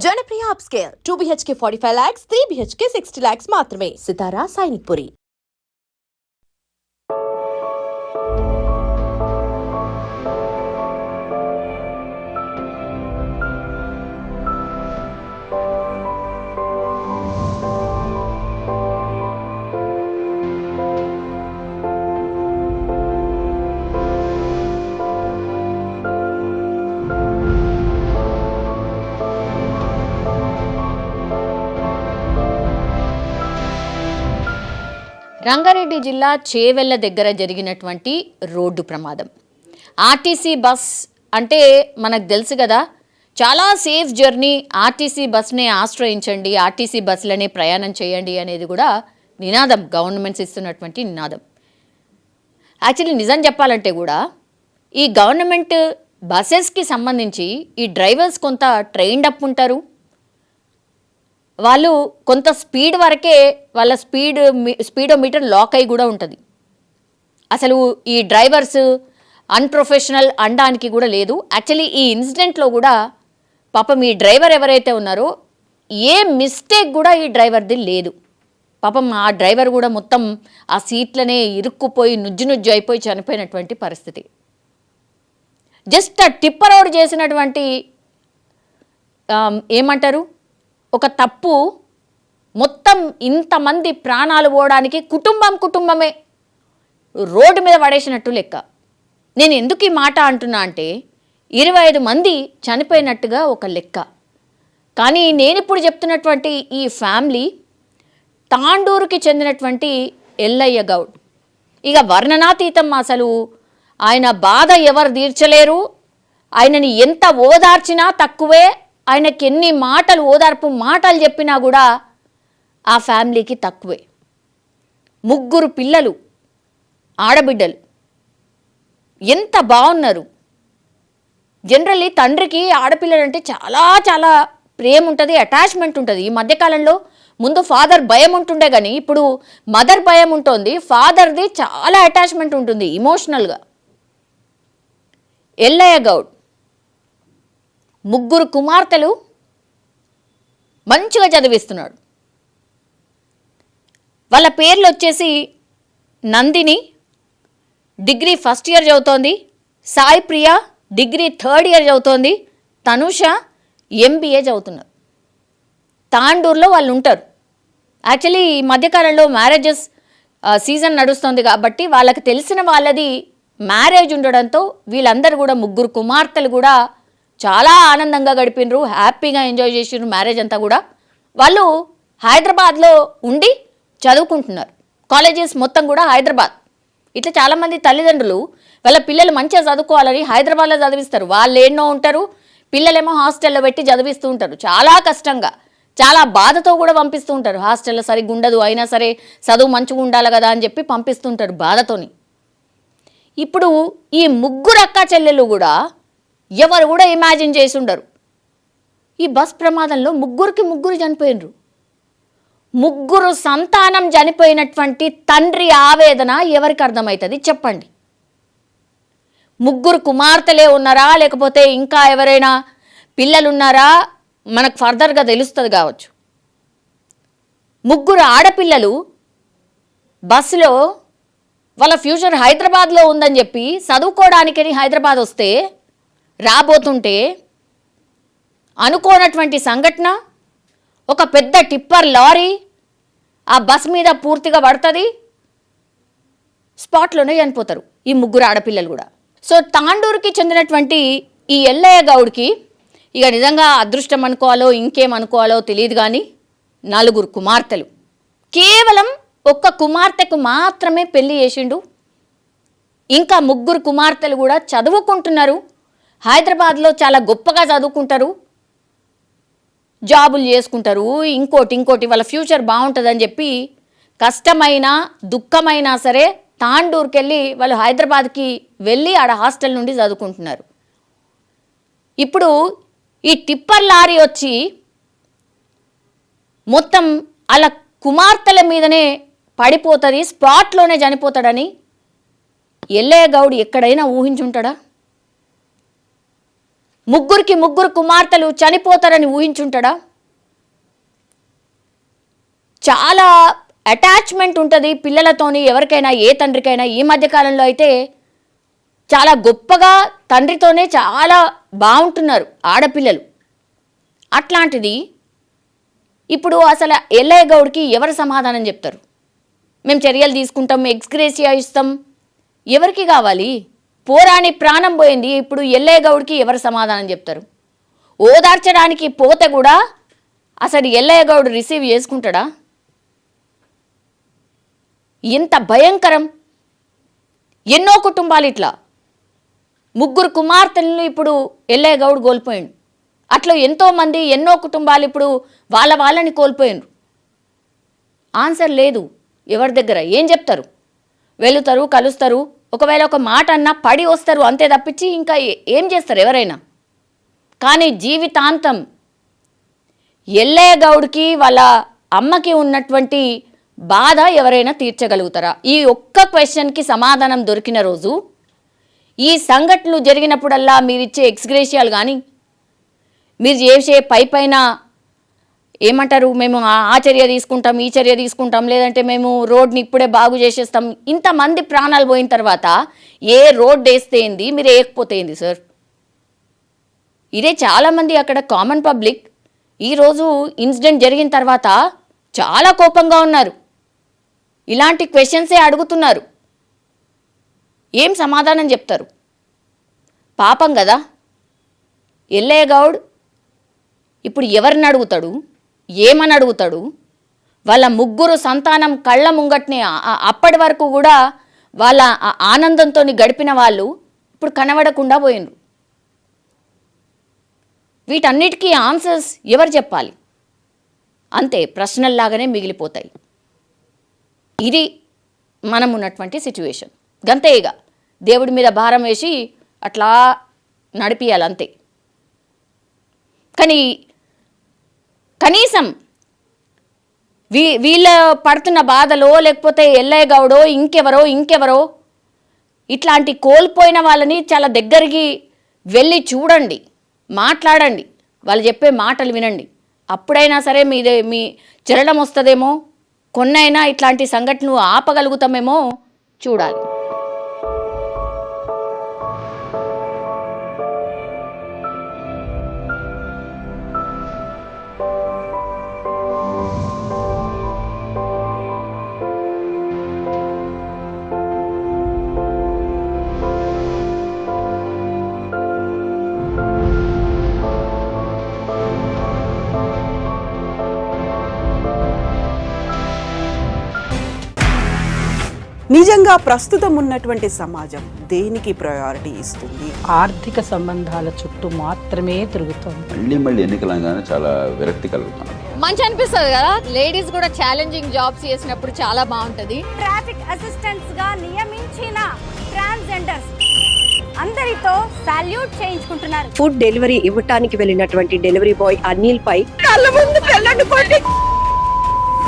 Janapriya upscale 2 BHK 45 lakhs, 3 BHK 60 lakhs మాత్రమే. సితారా సైనిక్పురి. రంగారెడ్డి జిల్లా చేవెళ్ల దగ్గర జరిగినటువంటి రోడ్డు ప్రమాదం. ఆర్టీసీ బస్ అంటే మనకు తెలుసు కదా, చాలా సేఫ్ జర్నీ. ఆర్టీసీ బస్నే ఆశ్రయించండి, ఆర్టీసీ బస్సులనే ప్రయాణం చేయండి అనేది కూడా నినాదం, గవర్నమెంట్స్ ఇస్తున్నటువంటి నినాదం. యాక్చువల్లీ నిజం చెప్పాలంటే కూడా ఈ గవర్నమెంట్ బస్సెస్కి సంబంధించి ఈ డ్రైవర్స్ కొంత ట్రైన్డ్ అప్ ఉంటారు. వాళ్ళు కొంత స్పీడ్ వరకే వాళ్ళ స్పీడోమీటర్ లాక్ అయి కూడా ఉంటుంది. అసలు ఈ డ్రైవర్స్ అన్ప్రొఫెషనల్ అనడానికి కూడా లేదు. యాక్చువల్లీ ఈ ఇన్సిడెంట్లో కూడా పాపం ఈ డ్రైవర్ ఎవరైతే ఉన్నారో ఏ మిస్టేక్ కూడా ఈ డ్రైవర్ది లేదు. పాపం ఆ డ్రైవర్ కూడా మొత్తం ఆ సీట్లనే ఇరుక్కుపోయి నుజ్జు అయిపోయి చనిపోయినటువంటి పరిస్థితి. జస్ట్ ఆ టిప్పర్ రోడ్ చేసినటువంటి ఏమంటారు ఒక తప్పు మొత్తం ఇంతమంది ప్రాణాలు పోవడానికి కుటుంబమే రోడ్డు మీద పడేసినట్టు లెక్క. నేను ఎందుకు ఈ మాట అంటున్నా అంటే 25 మంది చనిపోయినట్టుగా ఒక లెక్క. కానీ నేను ఇప్పుడు చెప్తున్నటువంటి ఈ ఫ్యామిలీ తాండూరుకి చెందినటువంటి ఎల్లయ్య గౌడ్. ఇక వర్ణనాతీతం. అసలు ఆయన బాధ ఎవరు తీర్చలేరు. ఆయనని ఎంత ఓదార్చినా తక్కువే. ఆయనకి ఎన్ని మాటలు ఓదార్పు మాటలు చెప్పినా కూడా ఆ ఫ్యామిలీకి తక్కువే. 3 పిల్లలు, ఆడబిడ్డలు ఎంత బాగున్నారు. జనరల్లీ తండ్రికి ఆడపిల్లలంటే చాలా చాలా ప్రేమ ఉంటుంది, అటాచ్మెంట్ ఉంటుంది. ఈ మధ్యకాలంలో ముందు ఫాదర్ భయం ఉంటుండే కానీ ఇప్పుడు మదర్ భయం ఉంటుంది. ఫాదర్ది చాలా అటాచ్మెంట్ ఉంటుంది ఇమోషనల్గా. ఎల్లయ్య గౌడ్ 3 కుమార్తెలు మంచిగా చదివిస్తున్నాడు. వాళ్ళ పేర్లు వచ్చేసి నందిని డిగ్రీ ఫస్ట్ ఇయర్ చదువుతోంది, సాయి ప్రియ డిగ్రీ థర్డ్ ఇయర్ చదువుతోంది, తనుష MBA చదువుతున్నారు. తాండూరులో వాళ్ళు ఉంటారు. యాక్చువల్లీ ఈ మధ్యకాలంలో మ్యారేజెస్ సీజన్ నడుస్తుంది కాబట్టి వాళ్ళకి తెలిసిన వాళ్ళది మ్యారేజ్ ఉండడంతో వీళ్ళందరూ కూడా 3 కుమార్తెలు కూడా చాలా ఆనందంగా గడిపినరు, హ్యాపీగా ఎంజాయ్ చేసినారు మ్యారేజ్ అంతా కూడా. వాళ్ళు హైదరాబాద్లో ఉండి చదువుకుంటున్నారు. కాలేజెస్ మొత్తం కూడా హైదరాబాద్. ఇట్లా చాలామంది తల్లిదండ్రులు వాళ్ళ పిల్లలు మంచిగా చదువుకోవాలని హైదరాబాద్లో చదివిస్తారు. వాళ్ళు ఎన్నో ఉంటారు, పిల్లలేమో హాస్టల్లో పెట్టి చదివిస్తూ ఉంటారు. చాలా కష్టంగా, చాలా బాధతో కూడా పంపిస్తూ ఉంటారు. హాస్టల్లో సరిగ్గా ఉండదు, అయినా సరే చదువు మంచిగా ఉండాలి కదా అని చెప్పి పంపిస్తుంటారు బాధతోని. ఇప్పుడు ఈ 3 అక్క చెల్లెలు కూడా ఎవరు కూడా ఇమాజిన్ చేసి ఉండరు. ఈ బస్ ప్రమాదంలో 3 చనిపోయినరు. 3 సంతానం చనిపోయినటువంటి తండ్రి ఆవేదన ఎవరికి అర్థమవుతుంది చెప్పండి. 3 కుమార్తెలే ఉన్నారా, లేకపోతే ఇంకా ఎవరైనా పిల్లలు ఉన్నారా మనకు ఫర్దర్గా తెలుస్తుంది కావచ్చు. 3 ఆడపిల్లలు బస్సులో వాళ్ళ ఫ్యూచర్ హైదరాబాద్లో ఉందని చెప్పి చదువుకోవడానికని హైదరాబాద్ వస్తే రాబోతుంటే అనుకోనటువంటి సంఘటన, ఒక పెద్ద టిప్పర్ లారీ ఆ బస్ మీద పూర్తిగా పడుతుంది, స్పాట్లోనే చనిపోతారు ఈ 3 ఆడపిల్లలు కూడా. సో తాండూరుకి చెందినటువంటి ఈ ఎల్లయ్య గౌడ్కి ఇక నిజంగా అదృష్టం అనుకోవాలో ఇంకేమనుకోవాలో తెలియదు కానీ 4 కుమార్తెలు. కేవలం 1 కుమార్తెకు మాత్రమే పెళ్లి చేసిండు. ఇంకా 3 కుమార్తెలు కూడా చదువుకుంటున్నారు. హైదరాబాద్లో చాలా గొప్పగా చదువుకుంటారు, జాబులు చేసుకుంటారు, ఇంకోటి వాళ్ళ ఫ్యూచర్ బాగుంటుందని చెప్పి కష్టమైనా దుఃఖమైనా సరే తాండూరుకి వెళ్ళి వాళ్ళు హైదరాబాద్కి వెళ్ళి ఆడ హాస్టల్ నుండి చదువుకుంటున్నారు. ఇప్పుడు ఈ టిప్పర్ లారీ వచ్చి మొత్తం అలా కుమార్తెల మీదనే పడిపోతుంది, స్పాట్లోనే చనిపోతాడని ఎల్లయ్య గౌడ్ ఎక్కడైనా ఊహించుంటాడా? ముగ్గురు కుమార్తెలు చనిపోతారని ఊహించుంటాడా? చాలా అటాచ్మెంట్ ఉంటుంది పిల్లలతోని, ఎవరికైనా, ఏ తండ్రికైనా. ఈ మధ్యకాలంలో అయితే చాలా గొప్పగా తండ్రితోనే చాలా బాగుంటున్నారు ఆడపిల్లలు. అట్లాంటిది ఇప్పుడు అసలు ఎల్లయ్య గౌడ్కి ఎవరు సమాధానం చెప్తారు? మేము చర్యలు తీసుకుంటాం, ఎక్స్గ్రేసియా ఇస్తాం. ఎవరికి కావాలి? పోరాని ప్రాణం పోయింది. ఇప్పుడు ఎల్లయ్య గౌడ్కి ఎవరు సమాధానం చెప్తారు? ఓదార్చడానికి పోతే కూడా అసలు ఎల్లయ్య గౌడ్ రిసీవ్ చేసుకుంటాడా? ఎంత భయంకరం! ఎన్నో కుటుంబాలు ఇట్లా 3 కుమార్తెలను ఇప్పుడు ఎల్లయ్య గౌడ్ కోల్పోయిండు. అట్లా ఎంతోమంది, ఎన్నో కుటుంబాలు ఇప్పుడు వాళ్ళని కోల్పోయిండ్రు. ఆన్సర్ లేదు ఎవరి దగ్గర. ఏం చెప్తారు? వెళుతారు, కలుస్తారు, ఒకవేళ ఒక మాట అన్నా పడి వస్తారు, అంతే తప్పించి ఇంకా ఏం చేస్తారు ఎవరైనా? కానీ జీవితాంతం ఎల్లయ్య గౌడ్కి వాళ్ళ అమ్మకి ఉన్నటువంటి బాధ ఎవరైనా తీర్చగలుగుతారా? ఈ ఒక్క క్వశ్చన్కి సమాధానం దొరికిన రోజు, ఈ సంఘటనలు జరిగినప్పుడల్లా మీరిచ్చే ఎక్స్గ్రేషియాలు కానీ, మీరు చేసే పైన ఏమంటారు, మేము ఆ చర్య తీసుకుంటాం, ఈ చర్య తీసుకుంటాం, లేదంటే మేము రోడ్ని ఇప్పుడే బాగు చేసేస్తాం, ఇంతమంది ప్రాణాలు పోయిన తర్వాత ఏ రోడ్ వేస్తే ఏంది, మీరు వేయకపోతే ఏంది సార్? ఇదే చాలామంది అక్కడ కామన్ పబ్లిక్ ఈరోజు ఇన్సిడెంట్ జరిగిన తర్వాత చాలా కోపంగా ఉన్నారు. ఇలాంటి క్వశ్చన్సే అడుగుతున్నారు. ఏం సమాధానం చెప్తారు? పాపం కదా ఎల్లయ్య గౌడ్. ఇప్పుడు ఎవరిని అడుగుతాడు? ఏమని అడుగుతాడు? వాళ్ళ 3 సంతానం కళ్ళ ముంగట్నే అప్పటి వరకు కూడా వాళ్ళ ఆనందంతో గడిపిన వాళ్ళు ఇప్పుడు కనబడకుండా పోయినరు. వీటన్నిటికీ ఆన్సర్స్ ఎవరు చెప్పాలి? అంతే, ప్రశ్నల్లాగానే మిగిలిపోతాయి. ఇది మనం ఉన్నటువంటి సిచ్యువేషన్. గంతేగా దేవుడి మీద భారం వేసి అట్లా నడిపియాలి అంతే. కానీ కనీసం వీళ్ళ పడుతున్న బాధలో, లేకపోతే ఎల్లయ్య గౌడో ఇంకెవరో ఇట్లాంటి కోల్పోయిన వాళ్ళని చాలా దగ్గరికి వెళ్ళి చూడండి, మాట్లాడండి, వాళ్ళు చెప్పే మాటలు వినండి. అప్పుడైనా సరే మీ చలనం వస్తుందేమో, కొన్నైనా ఇట్లాంటి సంఘటనలు ఆపగలుగుతామేమో చూడాలి. నిజంగా ప్రస్తుతం ఉన్నటువంటి సమాజం దేనికి ప్రయారిటీ ఇస్తుంది? ఆర్థిక సంబంధాల చుట్టూ మాత్రమే తిరుగుతోంది. మళ్ళీ ఎన్నికలంగానే చాలా విరక్తి కలుగుతాను. మంచి అనిపిస్తుంది కదా, లేడీస్ కూడా ఛాలెంజింగ్ జాబ్స్ చేసినప్పుడు చాలా బాగుంటది. ట్రాఫిక్ అసిస్టెంట్స్ గా నియమించిన ట్రాన్స్జెండర్స్ అందరితో సాల్యూట్ చేయించుకుంటున్నారు. ఫుడ్ డెలివరీ ఇవ్వటానికి వెళ్ళినటువంటి డెలివరీ బాయ్ అనిల్ పై కళ్ళ ముందు